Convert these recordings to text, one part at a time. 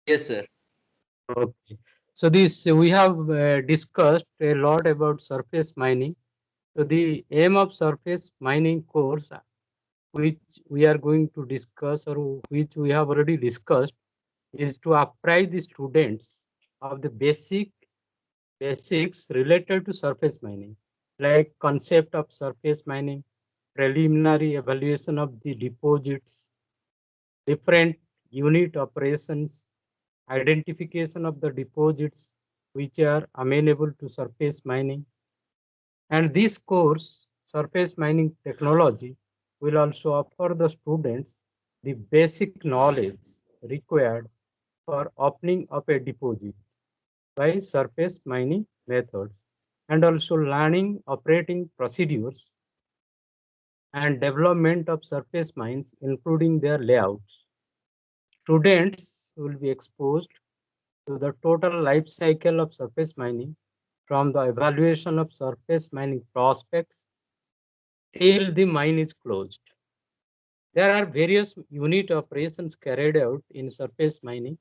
Yes, sir. Okay. So this we have discussed a lot about surface mining. So the aim of surface mining course, which we are going to discuss or which we have already discussed, is to apprise the students of the basics related to surface mining, like concept of surface mining, preliminary evaluation of the deposits, different unit operations, identification of the deposits which are amenable to surface mining. And this course, Surface Mining Technology, will also offer the students the basic knowledge required for opening up a deposit by surface mining methods, and also learning operating procedures and development of surface mines, including their layouts. Students will be exposed to the total life cycle of surface mining, from the evaluation of surface mining prospects till the mine is closed. There are various unit operations carried out in surface mining,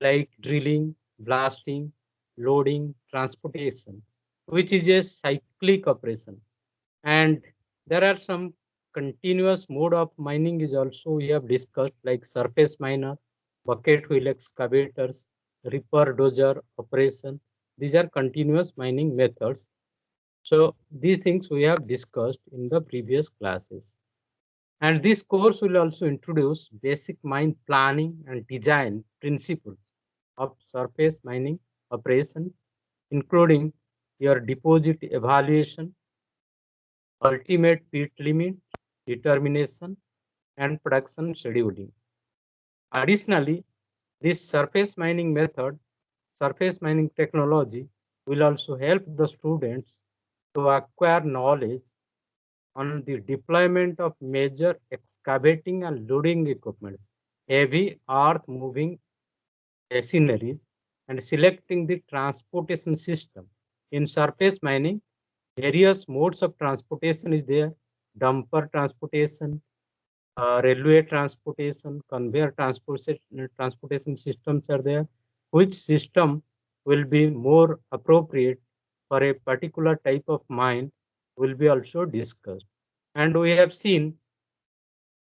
like drilling, blasting, loading, transportation, which is a cyclic operation. And there are some continuous mode of mining is also we have discussed, like surface miner, bucket wheel excavators, ripper dozer operation. These are continuous mining methods. So these things we have discussed in the previous classes. And this course will also introduce basic mine planning and design principles of surface mining operation, including your deposit evaluation, ultimate pit limit determination, and production scheduling. Additionally, this surface mining technology, will also help the students to acquire knowledge on the deployment of major excavating and loading equipments, heavy earth moving machineries, and selecting the transportation system. In surface mining, various modes of transportation is there: dumper transportation, railway transportation, conveyor transportation systems are there. Which system will be more appropriate for a particular type of mine will be also discussed. And we have seen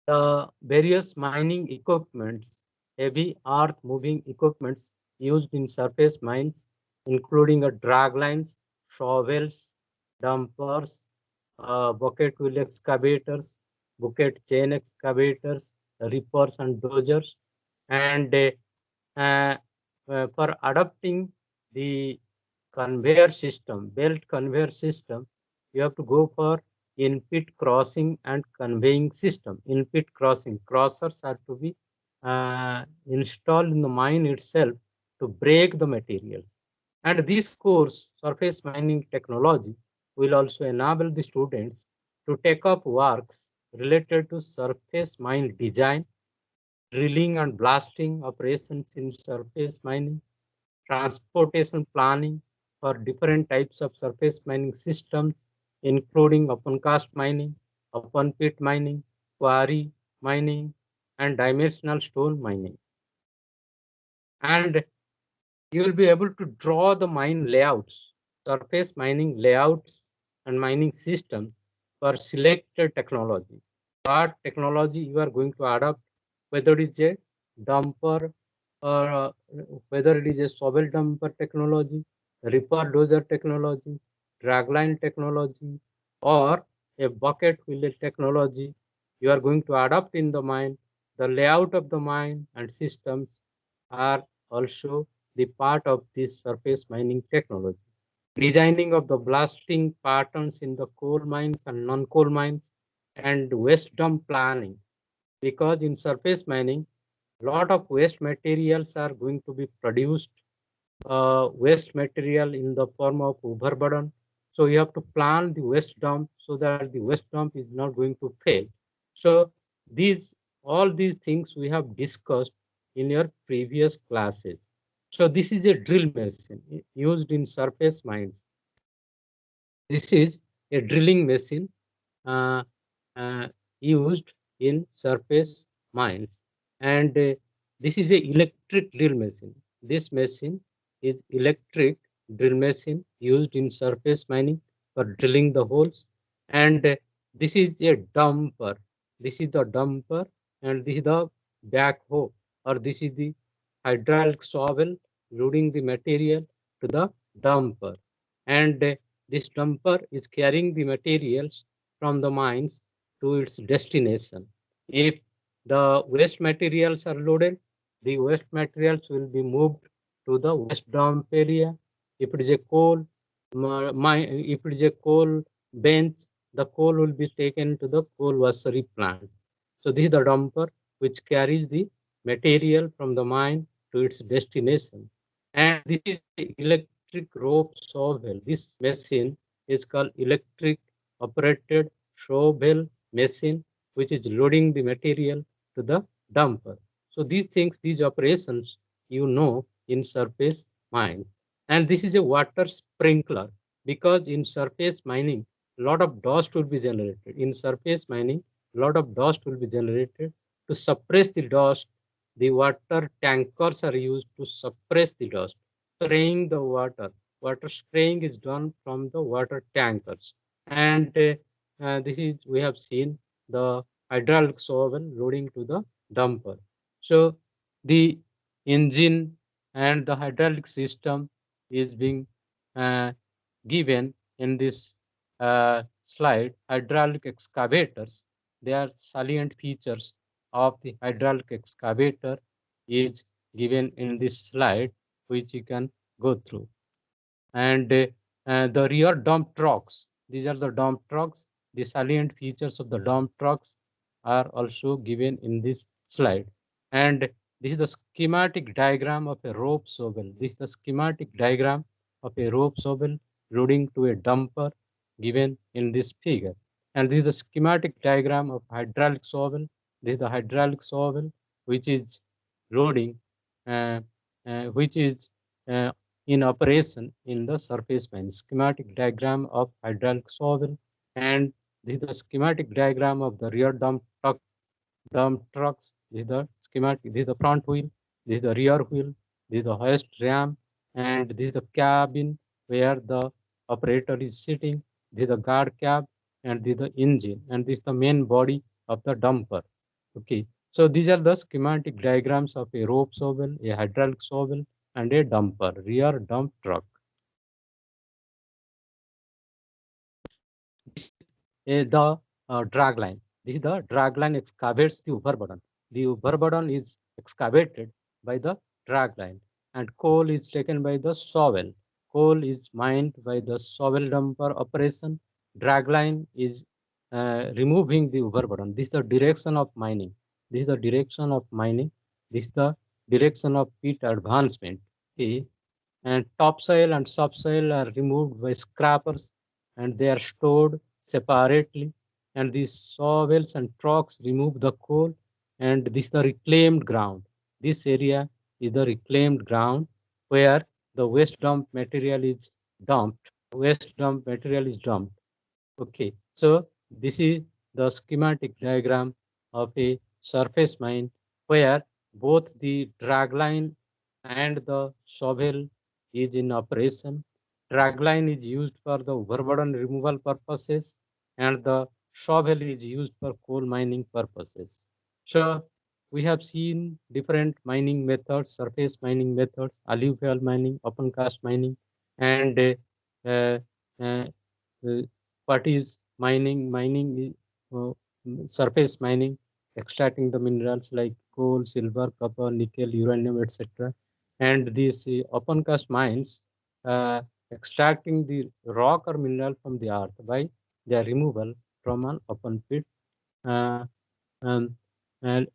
the various mining equipments, heavy earth moving equipments used in surface mines, including a drag lines, shovels, dumpers, bucket wheel excavators, bucket chain excavators, rippers and dozers. And uh, for adopting the conveyor system, belt conveyor system, you have to go for in-pit crossing and conveying system. In-pit crossing, crossers are to be installed in the mine itself to break the materials. And this course, Surface Mining Technology, will also enable the students to take up works related to surface mine design, drilling and blasting operations in surface mining, transportation planning for different types of surface mining systems, including open cast mining, open pit mining, quarry mining, and dimensional stone mining. And you will be able to draw the mine layouts, surface mining layouts, and mining systems for selected technology. What technology you are going to adopt, whether it is a dumper or whether it is a shovel dumper technology, ripper dozer technology, dragline technology, or a bucket wheel technology you are going to adopt in the mine. The layout of the mine and systems are also the part of this surface mining technology. Designing of the blasting patterns in the coal mines and non-coal mines, and waste dump planning, because in surface mining a lot of waste materials are going to be produced, waste material in the form of overburden. So you have to plan the waste dump so that the waste dump is not going to fail. So these all these things we have discussed in your previous classes. So this is a drill machine used in surface mines. This is a drilling machine uh, used in surface mines. And This is a electric drill machine. This machine is electric drill machine used in surface mining for drilling the holes. And this is a dumper. This is the dumper, and this is the backhoe, or this is the hydraulic shovel loading the material to the dumper. And this dumper is carrying the materials from the mines to its destination. If the waste materials are loaded, the waste materials will be moved to the waste dump area. If it is a coal, if it is a coal bench, the coal will be taken to the coal washery plant. So this is the dumper which carries the material from the mine to its destination. And this is the electric rope shovel. This machine is called electric operated shovel machine, which is loading the material to the dumper. So these things, these operations, in surface mine. And this is a water sprinkler, because in surface mining, a lot of dust will be generated. In surface mining, a lot of dust will be generated. To suppress the dust, the water tankers are used to suppress the dust. Spraying the water. Water spraying is done from the water tankers. And this is, we have seen the hydraulic shovel loading to the dumper. So the engine and the hydraulic system is being given in this slide. Hydraulic excavators, they are salient features of the hydraulic excavator is given in this slide, which you can go through. And the rear dump trucks, these are the dump trucks. The salient features of the dump trucks are also given in this slide. And this is the schematic diagram of a rope shovel. This is the schematic diagram of a rope shovel loading to a dumper given in this figure. And this is the schematic diagram of hydraulic shovel. This is the hydraulic shovel which is loading, which is uh, in operation in the surface mine. Schematic diagram of hydraulic shovel. And this is the schematic diagram of the rear dump trucks. This is the schematic. This is the front wheel. This is the rear wheel. This is the hoist ram. And this is the cabin where the operator is sitting. This is the guard cab. And this is the engine. And this is the main body of the dumper. Okay. So these are the schematic diagrams of a rope shovel, a hydraulic shovel, and a dumper, rear dump truck. This is the drag line. This is the drag line excavates the overburden. The overburden is excavated by the drag line, and coal is taken by the shovel. Coal is mined by the shovel dumper operation. Drag line is removing the overburden. This is the direction of mining. This is the direction of mining. This is the direction of pit advancement. Okay. And topsoil and subsoil are removed by scrappers, and they are stored separately. And these shovels and trucks remove the coal, and this is the reclaimed ground. This area is the reclaimed ground where the waste dump material is dumped. Waste dump material is dumped. Okay, so this is the schematic diagram of a surface mine where both the drag line and the shovel is in operation. Drag line is used for the overburden removal purposes, and the shovel is used for coal mining purposes. So we have seen different mining methods, surface mining methods, alluvial mining, open cast mining, and uh, uh, uh, what is mining? Mining is surface mining, extracting the minerals like coal, silver, copper, nickel, uranium, etc. And these open cast mines extracting the rock or mineral from the earth by their removal from an open pit. Uh, um, and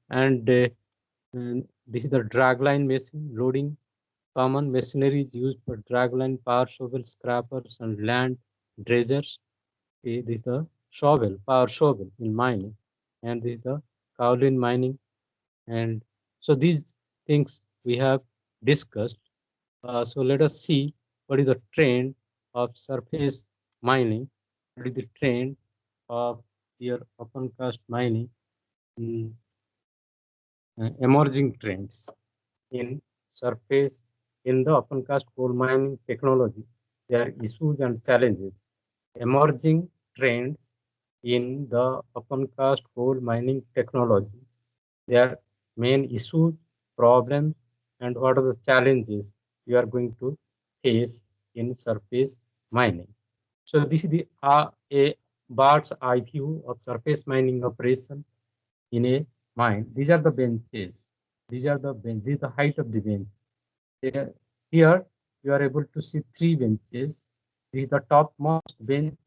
this is the dragline machine loading. Common machinery is used for dragline, power shovel, scrappers, and land dredgers. Okay, this is the shovel, power shovel in mining, and this is the kaolin mining. And so these things we have discussed. So let us see what is the trend of surface mining. What is the trend of your open cast mining? emerging trends in surface in the open cast coal mining technology, their issues and challenges. Emerging trends in the open cast coal mining technology, their main issues, problems, and what are the challenges you are going to face in surface mining. So this is the a bird's eye view of surface mining operation in a mine. These are the benches. These are the bench. This is the height of the bench. Here you are able to see three benches. This is the topmost bench.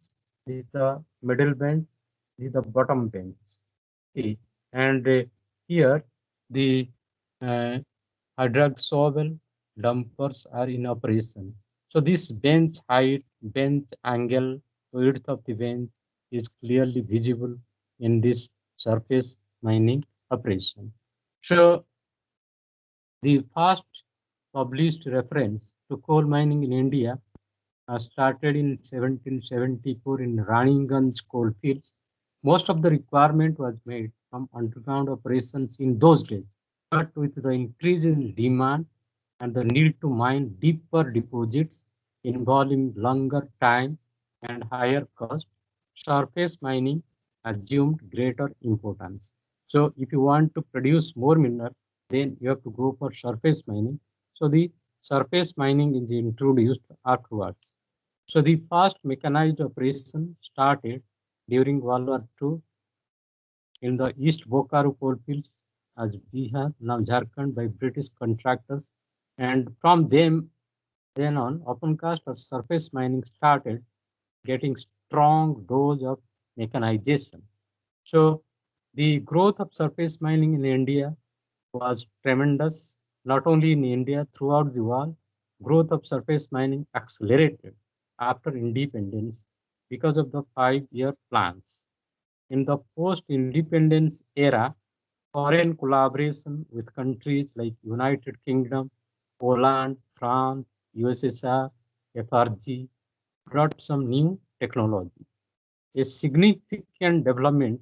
This is the middle bench. This is the bottom bench. Okay. And here the uh, hydraulic shovel dumpers are in operation. So this bench height, bench angle, width of the bench is clearly visible in this surface mining operation. So the first published reference to coal mining in India started in 1774 in Raniganj coal fields. Most of the requirement was made from underground operations in those days. But with the increase in demand and the need to mine deeper deposits involving longer time and higher cost, surface mining assumed greater importance. So if you want to produce more mineral, then you have to go for surface mining. So the surface mining is introduced afterwards. So the first mechanized operation started during World War II in the East Bokaro coalfields as Bihar, now Jharkhand, by British contractors. And from then on, open cast or surface mining started getting strong dose of mechanization. So the growth of surface mining in India was tremendous, not only in India, throughout the world. Growth of surface mining accelerated after independence because of the 5-year plans. In the post-independence era, foreign collaboration with countries like United Kingdom, Poland, France, USSR, FRG brought some new technology. A significant development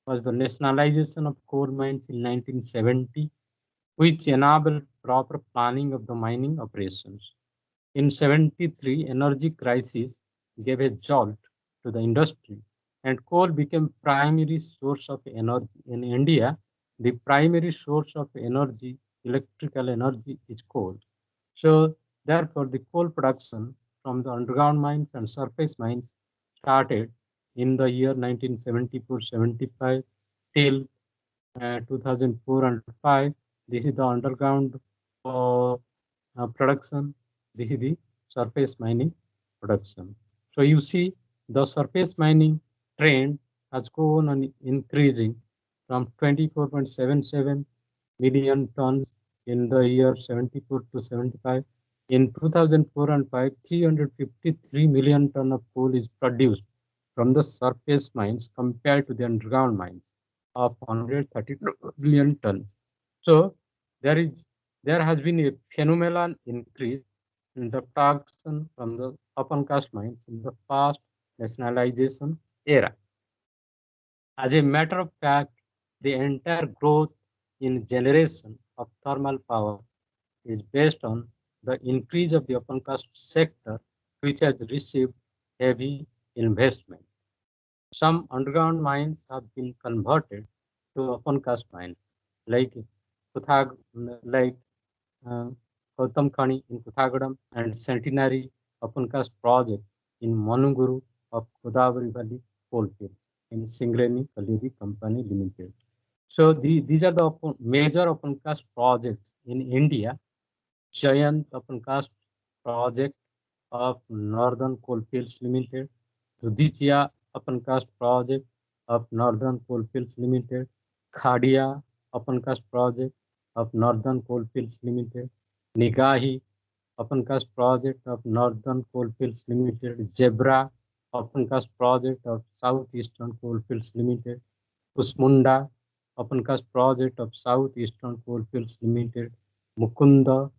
was the nationalization of coal mines in 1970, which enabled proper planning of the mining operations. In 73, energy crisis gave a jolt to the industry and coal became primary source of energy. In India, the primary source of energy, electrical energy, is coal. So therefore, the coal production from the underground mines and surface mines started in the year 1974-75 till 2004 and 5. This is the underground production. This is the surface mining production. So you see the surface mining trend has gone on increasing from 24.77 million tons in the year 74 to 75. In 2004 and 5, 353 million ton of coal is produced from the surface mines compared to the underground mines of 132 million tons. So there has been a phenomenal increase in the production from the open cast mines in the past nationalization era. As a matter of fact, the entire growth in generation of thermal power is based on the increase of the open cast sector, which has received heavy investment. Some underground mines have been converted to open cast mines, like Kuthag, like uh, Gautam Khani in Kuthagadam and Centenary open cast project in Manunguru of Godavari Valley coalfields in Singareni Colliery Company Limited. So these are the major open cast projects in India. Giant open cast project of Northern Coalfields Limited, Dudhichia open cast project of Northern Coalfields Limited, Khadia open cast project of Northern Coalfields Limited, Nigahi open cast project of Northern Coalfields Limited, Zebra open cast project of Southeastern Coalfields Limited, Kusmunda open cast project of Southeastern Coalfields Limited, Mukunda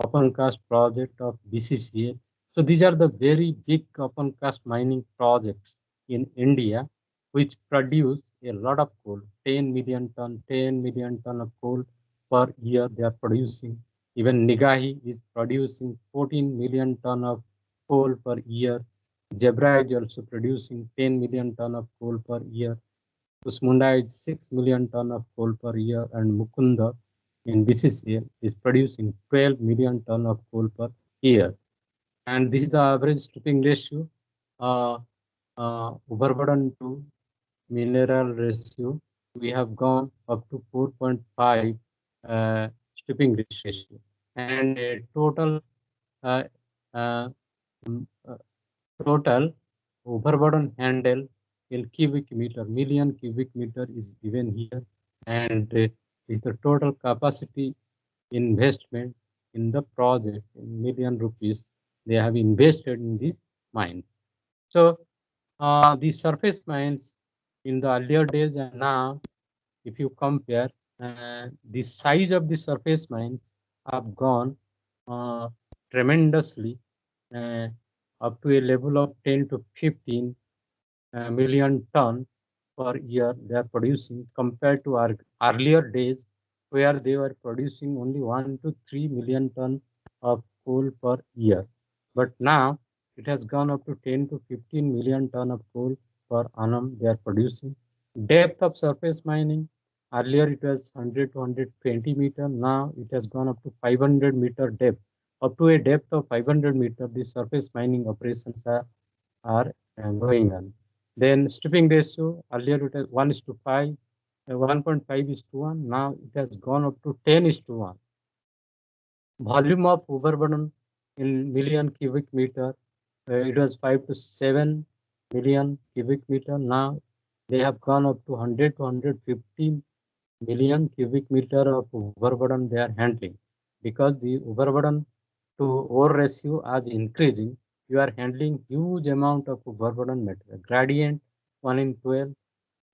open cast project of BCCL. So these are the very big open cast mining projects in India, which produce a lot of coal, 10 million ton of coal per year they are producing. Even Nigahi is producing 14 million ton of coal per year. Jebra is also producing 10 million ton of coal per year. Kusmunda is 6 million ton of coal per year, and Mukunda in BCCL is producing 12 million ton of coal per year. And this is the average stripping ratio, overburden to mineral ratio. We have gone up to 4.5 stripping ratio, and total uh, uh, total overburden handle in cubic meter, million cubic meter is given here, and is the total capacity investment in the project in million rupees they have invested in these mines. So the surface mines in the earlier days and now, if you compare, the size of the surface mines have gone tremendously, uh, up to a level of 10 to 15 million ton per year they are producing, compared to our earlier days where they were producing only 1 to 3 million ton of coal per year. But now it has gone up to 10 to 15 million ton of coal per annum they are producing. Depth of surface mining, earlier it was 100 to 120 meter, now it has gone up to 500-meter depth. Up to a depth of 500 meter, the surface mining operations are going on. Then stripping ratio, earlier it was 1:5, 1.5:1. Now it has gone up to 10:1. Volume of overburden in million cubic meter, it was 5 to 7 million cubic meter. Now they have gone up to 100 to 150 million cubic meter of overburden they are handling, because the overburden to ore ratio is increasing. You are handling huge amount of overburden material. Gradient 1 in 12,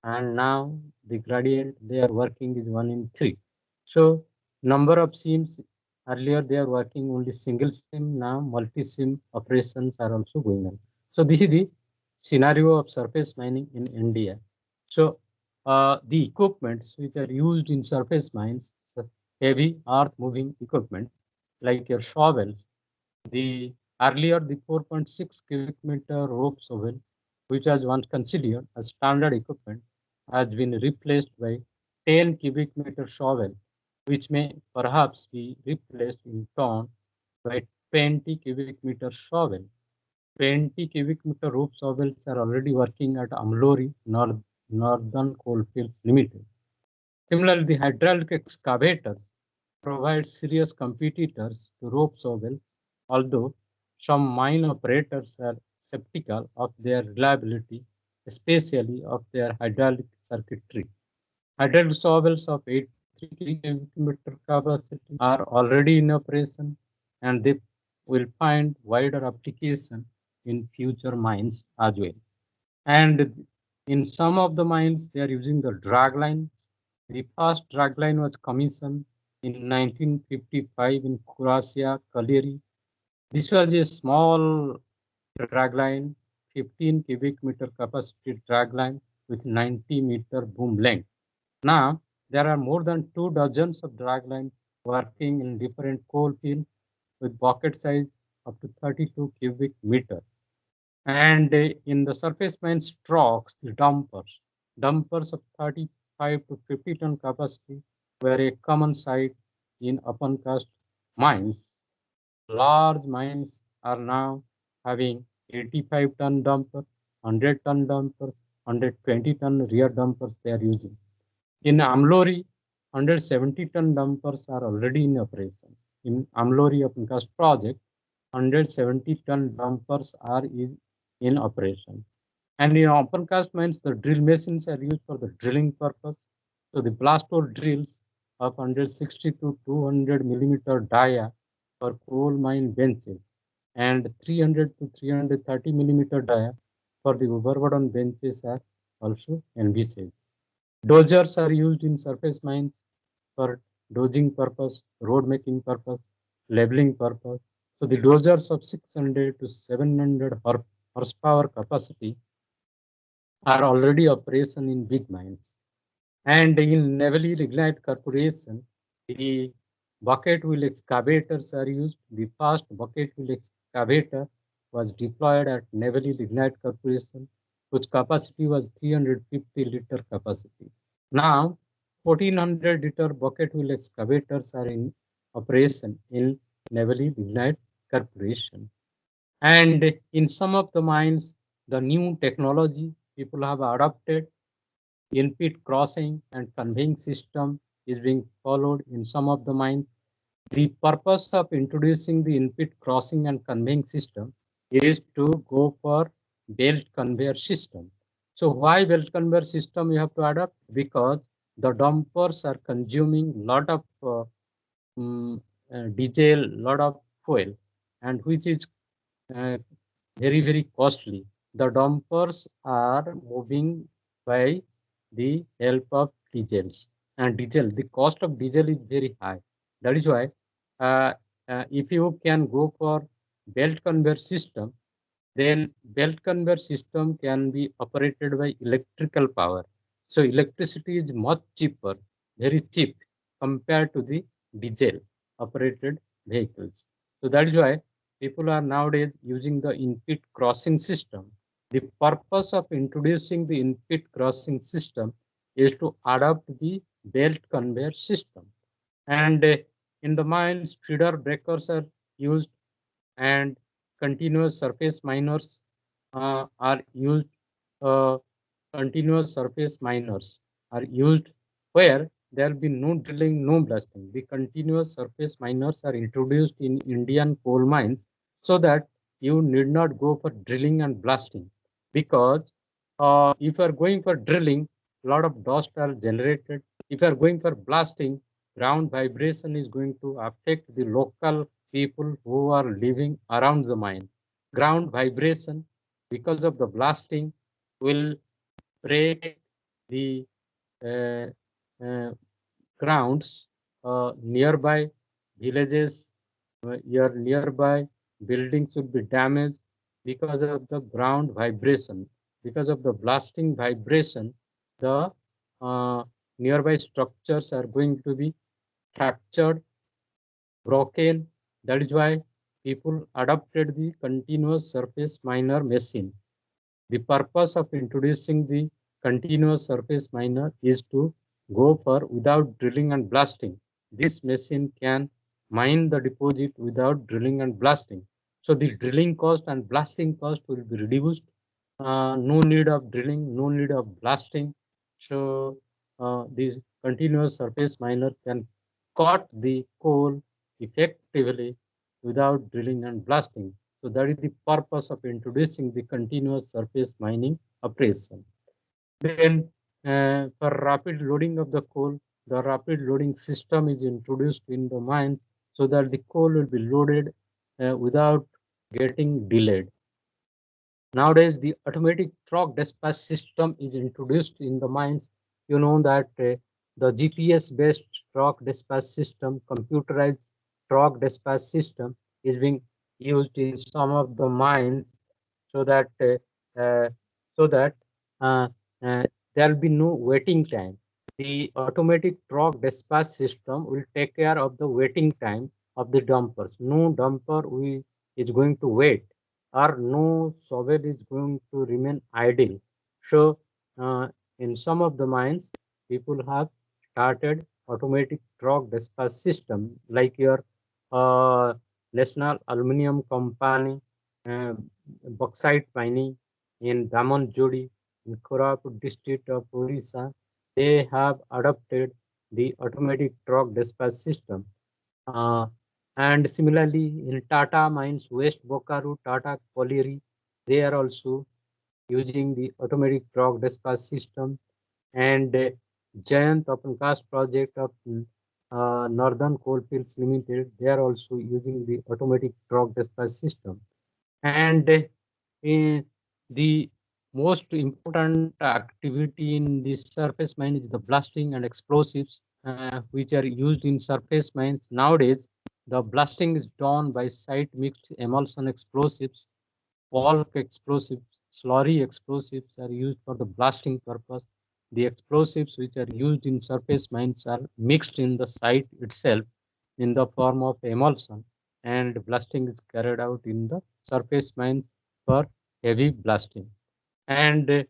and now the gradient they are working is 1 in 3. So number of seams, earlier they are working only single seam, now multi seam operations are also going on. So this is the scenario of surface mining in India. So the equipments which are used in surface mines, so heavy earth moving equipment like your shovels, the earlier the 4.6 cubic meter rope shovel, which was once considered as standard equipment, has been replaced by 10 cubic meter shovel, which may perhaps be replaced in turn by 20 cubic meter shovel. 20 cubic meter rope shovels are already working at Amlori, Northern Coalfields Limited. Similarly, the hydraulic excavators provide serious competitors to rope shovels, although some mine operators are skeptical of their reliability, especially of their hydraulic circuitry. Hydraulic shovels of 83 cubic meter capacity are already in operation, and they will find wider application in future mines as well. And in some of the mines, they are using the drag lines. The first drag line was commissioned in 1955 in Croatia, Kaleri. This was a small drag line, 15 cubic meter capacity drag line with 90-meter boom length. Now, there are more than 2 dozens of drag lines working in different coal fields with bucket size up to 32 cubic meter. And in the surface mine strokes, the dumpers of 35 to 50 ton capacity were a common sight in open cast mines. Large mines are now having 85-ton dumpers, 100-ton dumpers, 120-ton rear dumpers they are using. In Amlori, 170-ton dumpers are already in operation. In Amlori open cast project, 170-ton dumpers are in operation. And in open cast mines, the drill machines are used for the drilling purpose. So the blast hole drills of 160 to 200 millimeter dia for coal mine benches, and 300 to 330 millimeter dia for the overburden benches are also envisaged. Dozers are used in surface mines for dozing purpose, road making purpose, leveling purpose. So the dozers of 600 to 700 horsepower capacity are already operation in big mines. And in Navali Lignite Corporation, The bucket wheel excavators are used. The first bucket wheel excavator was deployed at Naval Lignite Corporation, whose capacity was 350 liter capacity. Now, 1400 liter bucket wheel excavators are in operation in Naval Lignite Corporation. And in some of the mines, the new technology people have adopted, in-pit crossing and conveying system is being followed in some of the mines. The purpose of introducing the in-pit crossing and conveying system is to go for belt conveyor system. So why belt conveyor system you have to adopt? Because the dumpers are consuming lot of diesel, lot of fuel, and which is uh, very costly. The dumpers are moving by the help of diesels, and the cost of diesel is very high. That is why if you can go for belt conveyor system, then belt conveyor system can be operated by electrical power. So electricity is much cheaper, very cheap compared to the diesel operated vehicles. So that is why people are nowadays using the in-pit crossing system. The purpose of introducing the in-pit crossing system is to adopt the belt conveyor system. And in the mines, feeder breakers are used, and continuous surface miners are used. Uh, Continuous surface miners are used where there will be no drilling, no blasting. The continuous surface miners are introduced in Indian coal mines so that you need not go for drilling and blasting, because if you are going for drilling, a lot of dust are generated. If you are going for blasting, ground vibration is going to affect the local people who are living around the mine. Ground vibration, because of the blasting, will break the uh, uh, grounds nearby villages. Your nearby buildings will be damaged because of the ground vibration. Because of the blasting vibration, the nearby structures are going to be fractured, broken. That is why people adopted the continuous surface miner machine. The purpose of introducing the continuous surface miner is to go for without drilling and blasting. This machine can mine the deposit without drilling and blasting. So the drilling cost and blasting cost will be reduced. No need of drilling, no need of blasting. So this continuous surface miner can cut the coal effectively without drilling and blasting. So that is the purpose of introducing the continuous surface mining operation. Then for rapid loading of the coal, the rapid loading system is introduced in the mines so that the coal will be loaded without getting delayed. Nowadays, the automatic truck dispatch system is introduced in the mines. You know that the GPS-based truck dispatch system, computerized truck dispatch system, is being used in some of the mines, so that uh, so that uh, there will be no waiting time. The automatic truck dispatch system will take care of the waiting time of the dumpers. No dumper is going to wait, or no shovel is going to remain idle. So in some of the mines, people have started automatic truck dispatch system, like your uh, National Aluminium Company, uh, bauxite mining in Damanjodi, in Koraput district of Orissa. They have adopted the automatic truck dispatch system. Uh, and similarly, in Tata Mines, West Bokaru, Tata Colliery, they are also using the automatic truck dispatch system. And Jayant Open Cast project of Northern Coalfields Limited, they are also using the automatic truck dispatch system. And the most important activity in this surface mine is the blasting and explosives, which are used in surface mines. Nowadays, the blasting is done by site mixed emulsion explosives, bulk explosives, slurry explosives are used for the blasting purpose. the explosives which are used in surface mines are mixed in the site itself in the form of emulsion, and blasting is carried out in the surface mines for heavy blasting. And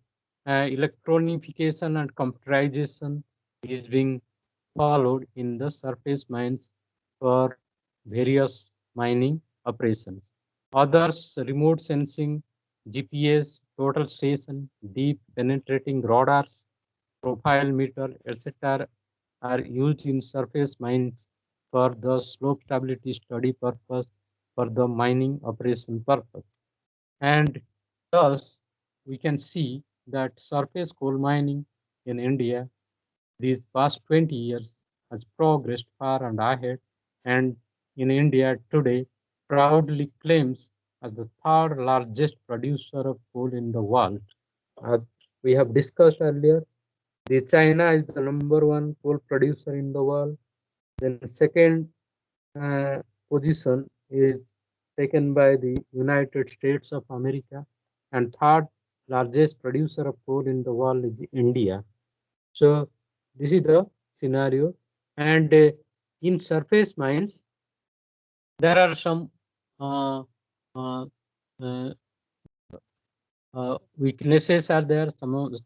electronification and computerization is being followed in the surface mines for various mining operations. Others, remote sensing, GPS, total station, deep penetrating radars, profile meter, etc., are used in surface mines for the slope stability study purpose, for the mining operation purpose. And thus, we can see that surface coal mining in India these past 20 years has progressed far and ahead, and in India today proudly claims as the third largest producer of coal in the world. As we have discussed earlier, the China is the #1 coal producer in the world. Then second position is taken by the United States of America, and third largest producer of coal in the world is India. So this is the scenario, and in surface mines there are some uh, uh, uh, weaknesses are there.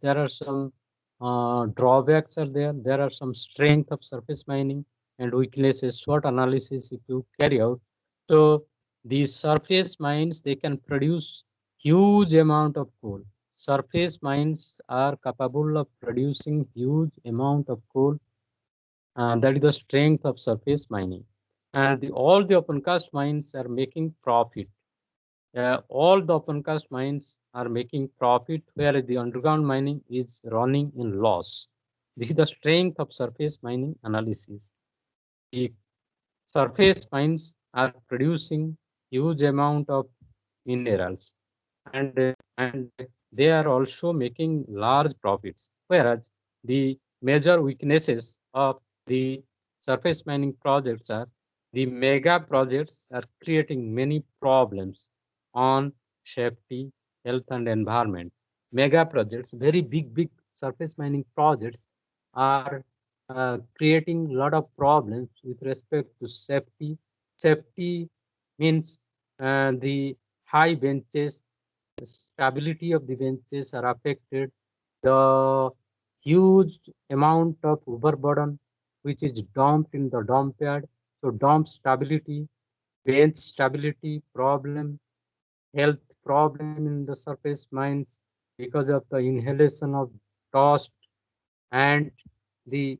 There are some drawbacks are there. There are some strength of surface mining and weaknesses. SWOT analysis if you carry out. So these surface mines, they can produce huge amount of coal. Surface mines are capable of producing huge amount of coal. That is the strength of surface mining. And all the open cast mines are making profit. All the open cast mines are making profit, whereas the underground mining is running in loss. This is the strength of surface mining analysis. The surface mines are producing huge amount of minerals, and they are also making large profits, whereas the major weaknesses of the surface mining projects are the mega projects are creating many problems on safety, health, and environment. Mega projects, very big surface mining projects are creating a lot of problems with respect to safety. Safety means the high benches, the stability of the benches are affected, the huge amount of overburden which is dumped in the dump yard. So dump stability, bench stability problem, health problem in the surface mines because of the inhalation of dust and the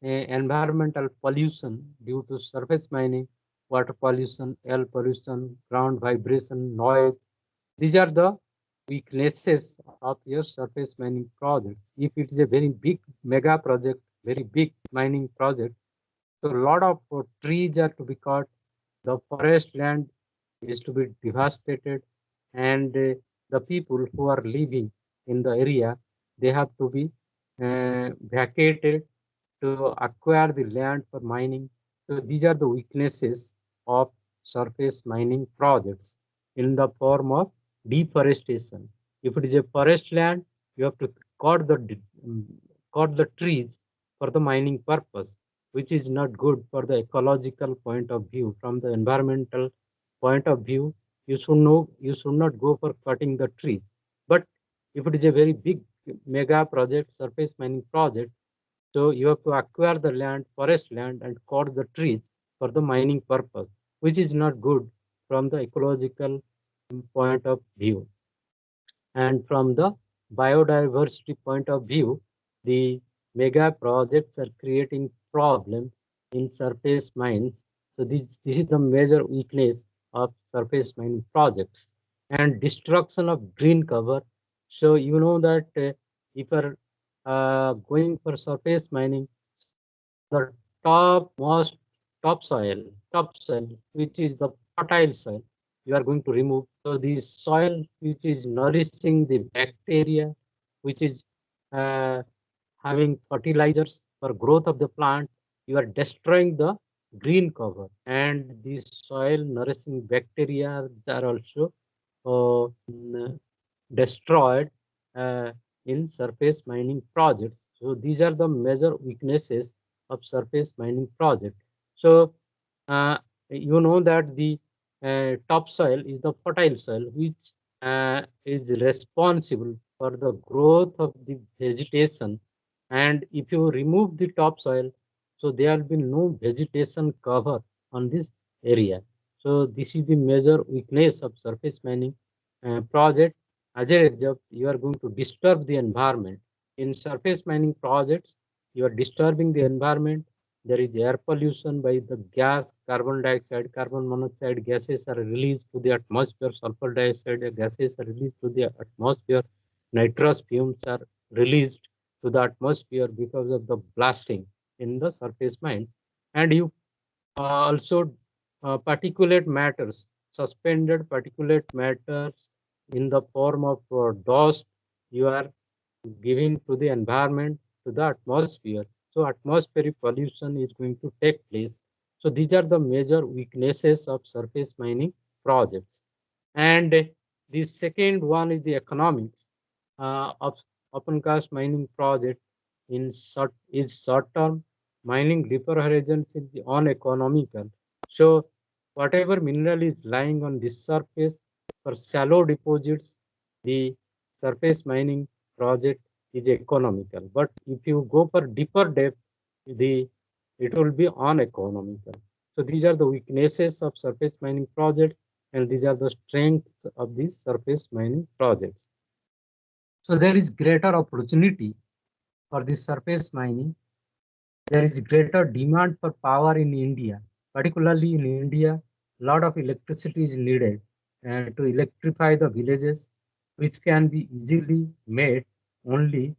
environmental pollution due to surface mining, water pollution, air pollution, ground vibration, noise. These are the weaknesses of your surface mining projects. If it is a very big mega project, very big mining project, so a lot of trees are to be cut, the forest land is to be devastated, and the people who are living in the area, they have to be vacated to acquire the land for mining. So these are the weaknesses of surface mining projects in the form of deforestation. If it is a forest land, you have to cut the trees for the mining purpose, which is not good for the ecological point of view. From the environmental point of view, you should not go for cutting the trees. But if it is a very big mega project, surface mining project, so you have to acquire the land, forest land, and cut the trees for the mining purpose, which is not good from the ecological point of view. And from the biodiversity point of view, the mega projects are creating problem in surface mines. So this is the major weakness of surface mining projects. And destruction of green cover. So you know that if you're going for surface mining, the topsoil, which is the fertile soil, you are going to remove. So the soil which is nourishing the bacteria, which is uh, having fertilizers for growth of the plant, you are destroying the green cover, and these soil nourishing bacteria are also destroyed uh, in surface mining projects. So these are the major weaknesses of surface mining project. So you know that the topsoil is the fertile soil, which is responsible for the growth of the vegetation. And if you remove the topsoil, so there will be no vegetation cover on this area. So this is the major weakness of surface mining project. As a result, you are going to disturb the environment. In surface mining projects, you are disturbing the environment. There is air pollution by the gas, carbon dioxide, carbon monoxide gases are released to the atmosphere, sulfur dioxide gases are released to the atmosphere, nitrous fumes are released to the atmosphere because of the blasting in the surface mines. And you also particulate matters, suspended particulate matters in the form of dust you are giving to the environment, to the atmosphere. So atmospheric pollution is going to take place. So these are the major weaknesses of surface mining projects. And the second one is the economics of open cast mining project is short term. Mining deeper horizons is uneconomical. So whatever mineral is lying on this surface for shallow deposits, the surface mining project is economical. But if you go for deeper depth, the it will be uneconomical. So these are the weaknesses of surface mining projects, and these are the strengths of these surface mining projects. So there is greater opportunity for this surface mining. There is greater demand for power in India, particularly in India. A lot of electricity is needed to electrify the villages, which can be easily made only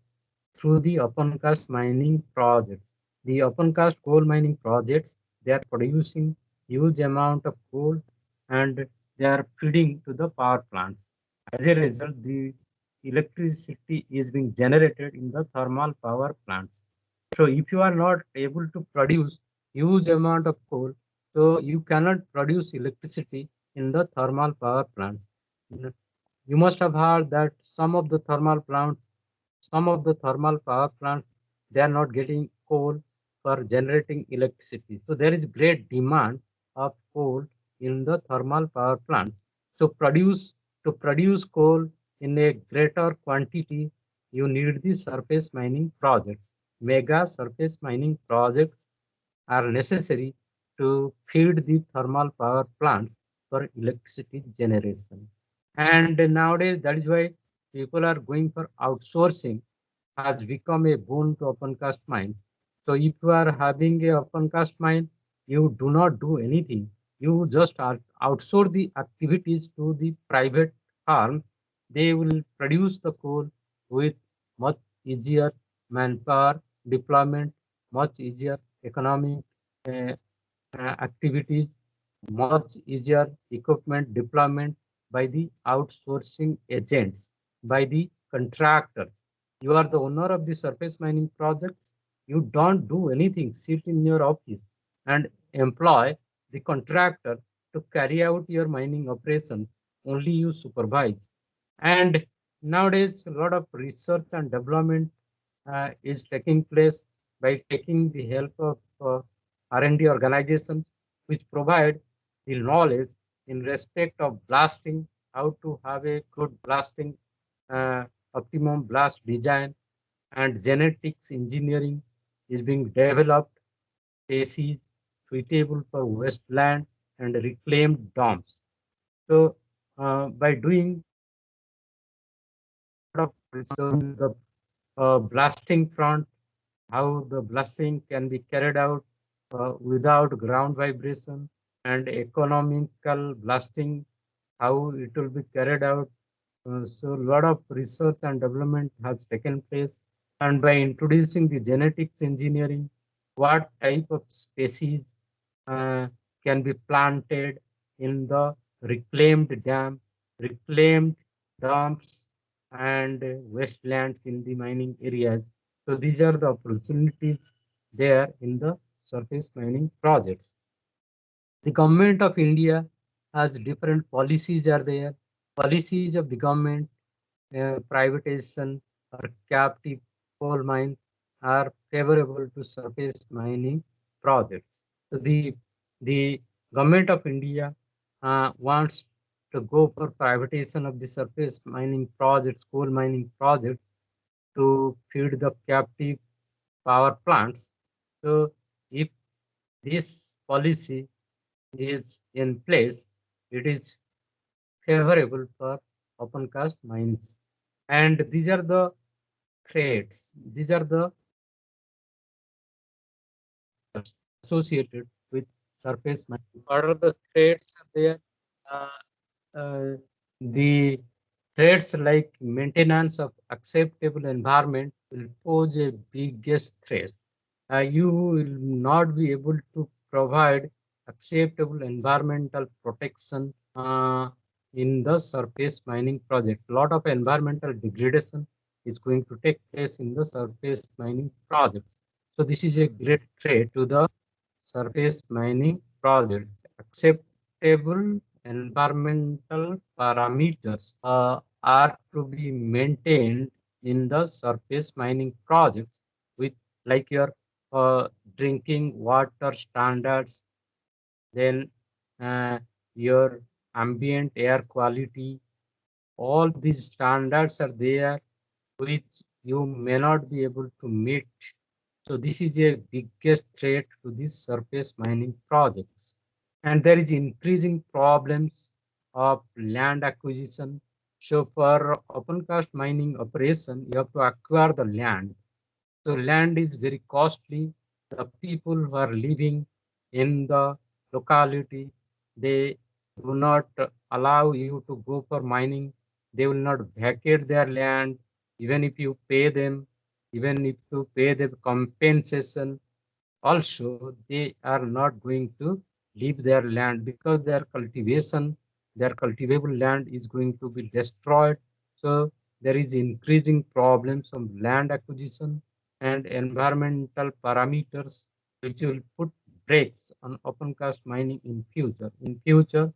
through the open cast mining projects. The open cast coal mining projects, they are producing huge amount of coal and they are feeding to the power plants. As a result, the electricity is being generated in the thermal power plants. So if you are not able to produce huge amount of coal, so you cannot produce electricity in the thermal power plants. You must have heard that some of the thermal power plants, they are not getting coal for generating electricity. So there is great demand of coal in the thermal power plants. So to produce coal in a greater quantity, you need the surface mining projects. Mega surface mining projects are necessary to feed the thermal power plants for electricity generation. And nowadays, that is why people are going for outsourcing has become a boon to open cast mines. So if you are having a open cast mine, you do not do anything. You just outsource the activities to the private firms. They will produce the coal with much easier manpower deployment, much easier economic uh, activities, much easier equipment deployment by the outsourcing agents, by the contractors. You are the owner of the surface mining projects. You don't do anything, sit in your office and employ the contractor to carry out your mining operations. Only you supervise. And nowadays, a lot of research and development is taking place by taking the help of R&D organizations which provide the knowledge in respect of blasting, how to have a good blasting, uh, optimum blast design, and genetics engineering is being developed, species suitable for wasteland and reclaimed dumps. So by doing a lot of research, the blasting front, how the blasting can be carried out without ground vibration, and economical blasting, how it will be carried out. So a lot of research and development has taken place. And by introducing the genetics engineering, what type of species uh, can be planted in the reclaimed dam, reclaimed dumps, and wastelands in the mining areas. So these are the opportunities there in the surface mining projects. The government of India has different policies are there. Policies of the government, privatization, or captive coal mines are favorable to surface mining projects. So the government of India wants to go for privatization of the surface mining projects, coal mining projects to feed the captive power plants. So if this policy is in place, it is favorable for open cast mines. And these are the threats. These are the associated with surface mining. What are the threats there? Uh, uh, the threats like maintenance of acceptable environment will pose a biggest threat. You will not be able to provide acceptable environmental protection in the surface mining project. A lot of environmental degradation is going to take place in the surface mining projects. So this is a great threat to the surface mining projects. Acceptable environmental parameters are to be maintained in the surface mining projects with like your drinking water standards, then uh, your ambient air quality. All these standards are there which you may not be able to meet. So this is a biggest threat to these surface mining projects. And there is increasing problems of land acquisition. So for open cast mining operation, you have to acquire the land. So land is very costly. The people who are living in the locality, they do not allow you to go for mining. They will not vacate their land, even if you pay them, even if you pay them compensation. Also, they are not going to leave their land because their cultivable land is going to be destroyed. So there is increasing problems of land acquisition and environmental parameters which will put brakes on open cast mining in future. In future,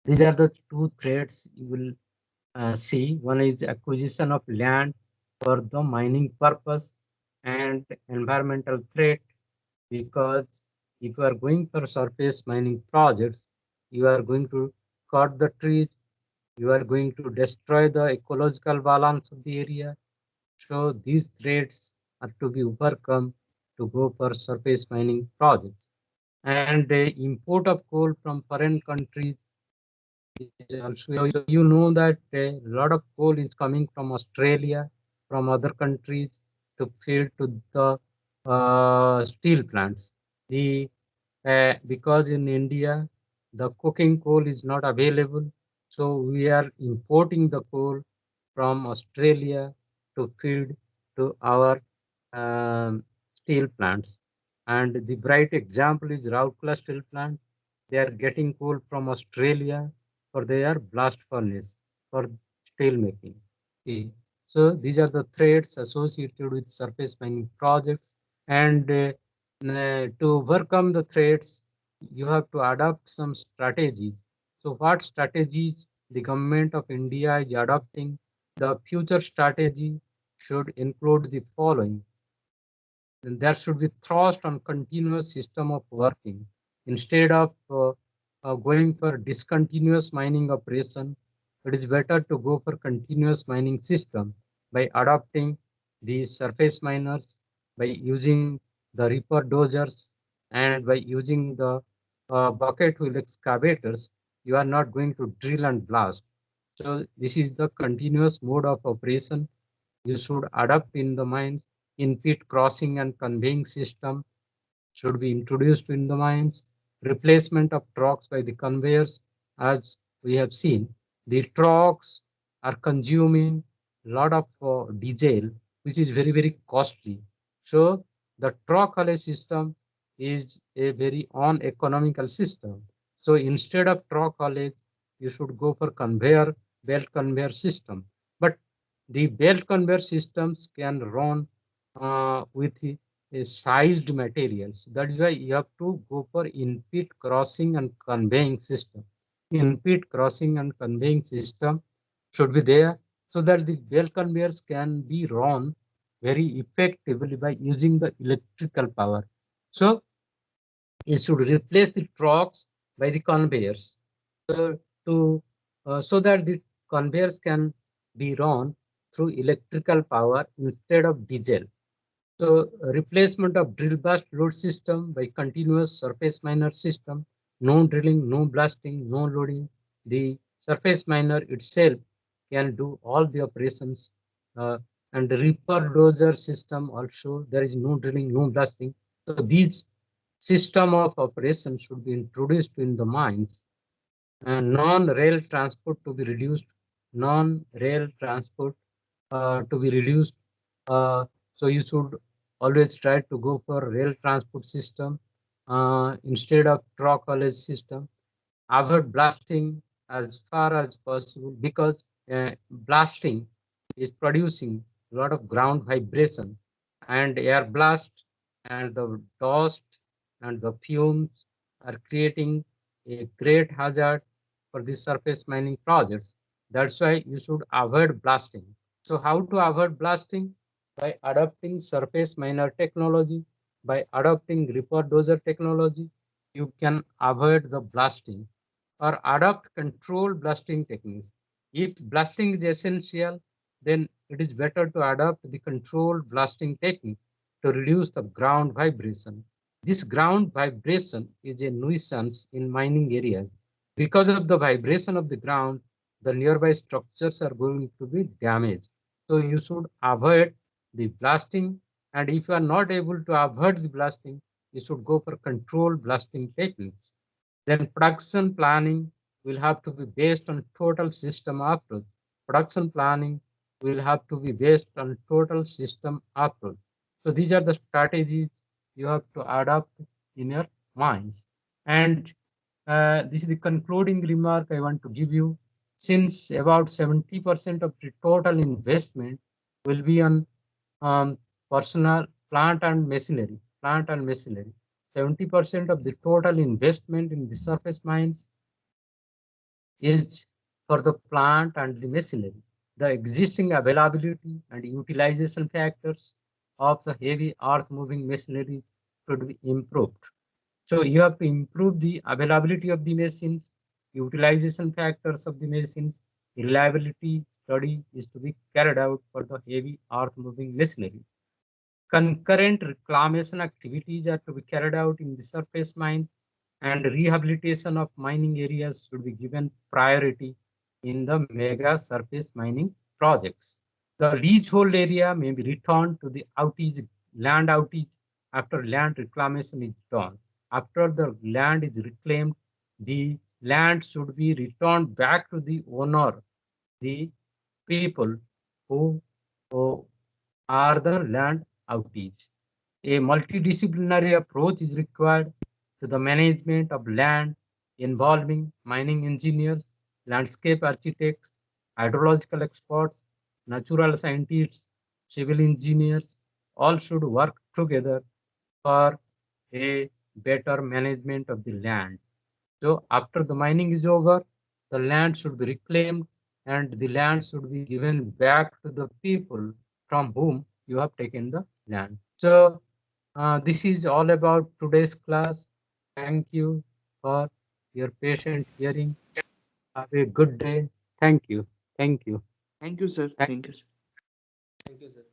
these are the two threats you will see. One is acquisition of land for the mining purpose and environmental threat, because if you are going for surface mining projects, you are going to cut the trees, you are going to destroy the ecological balance of the area. So these threats are to be overcome to go for surface mining projects. And import of coal from foreign countries is also, so you know that a lot of coal is coming from Australia, from other countries to feed to the steel plants. The because in India the coking coal is not available, so we are importing the coal from Australia to feed to our steel plants. And the bright example is Rourkela steel plant. They are getting coal from Australia for their blast furnace for steel making. Okay. So these are the threats associated with surface mining projects. And to overcome the threats, you have to adopt some strategies. So what strategies the government of India is adopting? The future strategy should include the following. And there should be thrust on continuous system of working. Instead of going for discontinuous mining operation, it is better to go for continuous mining system by adopting the surface miners, by using the reaper dozers, and by using the bucket wheel excavators. You are not going to drill and blast. So this is the continuous mode of operation you should adopt in the mines. In-pit crossing and conveying system should be introduced in the mines. Replacement of trucks by the conveyors, as we have seen. The trucks are consuming a lot of diesel, which is very, very costly. So the truck haulage system is a very uneconomical system. So instead of truck haulage, you should go for conveyor, belt conveyor system. But the belt conveyor systems can run with sized materials. That is why you have to go for in-pit crossing and conveying system. In-pit crossing and conveying system should be there. so that the bell conveyors can be run very effectively by using the electrical power. So it should replace the trucks by the conveyors, so so that the conveyors can be run through electrical power instead of diesel. So replacement of drill blast load system by continuous surface miner system, no drilling, no blasting, no loading. The surface miner itself can do all the operations. Uh, and the reaper dozer system also, there is no drilling, no blasting. So these system of operation should be introduced in the mines. And non-rail transport to be reduced, non-rail transport to be reduced. So you should always try to go for rail transport system instead of truck haulage system. Avoid blasting as far as possible, because blasting is producing a lot of ground vibration, and air blast and the dust and the fumes are creating a great hazard for the surface mining projects. That's why you should avoid blasting. So how to avoid blasting? By adopting surface miner technology, by adopting reaper dozer technology, you can avoid the blasting, or adopt controlled blasting techniques. If blasting is essential, then it is better to adopt the controlled blasting technique to reduce the ground vibration. This ground vibration is a nuisance in mining areas. Because of the vibration of the ground, the nearby structures are going to be damaged. So you should avoid the blasting. And if you are not able to avoid the blasting, you should go for controlled blasting techniques. Then production planning will have to be based on total system approach. Production planning will have to be based on total system approach. So these are the strategies you have to adopt in your minds. And this is the concluding remark I want to give you. Since about 70% of the total investment will be on personal plant and machinery, 70% of the total investment in the surface mines is for the plant and the machinery. The existing availability and utilization factors of the heavy earth moving machinery should be improved. So you have to improve the availability of the machines, utilization factors of the machines, reliability study is to be carried out for the heavy earth moving machinery. Concurrent reclamation activities are to be carried out in the surface mines, and rehabilitation of mining areas should be given priority in the mega surface mining projects. The leasehold area may be returned to the land outage after land reclamation is done. After the land is reclaimed, the land should be returned back to the owner, the people who are the land outage. A multidisciplinary approach is required to the management of land, involving mining engineers, landscape architects, hydrological experts, natural scientists, civil engineers. All should work together for a better management of the land. So after the mining is over, the land should be reclaimed and the land should be given back to the people from whom you have taken the land. So this is all about today's class. Thank you for your patient hearing. Have a good day. Thank you. Thank you. Thank you, sir. Thank Thank you. thank you, sir.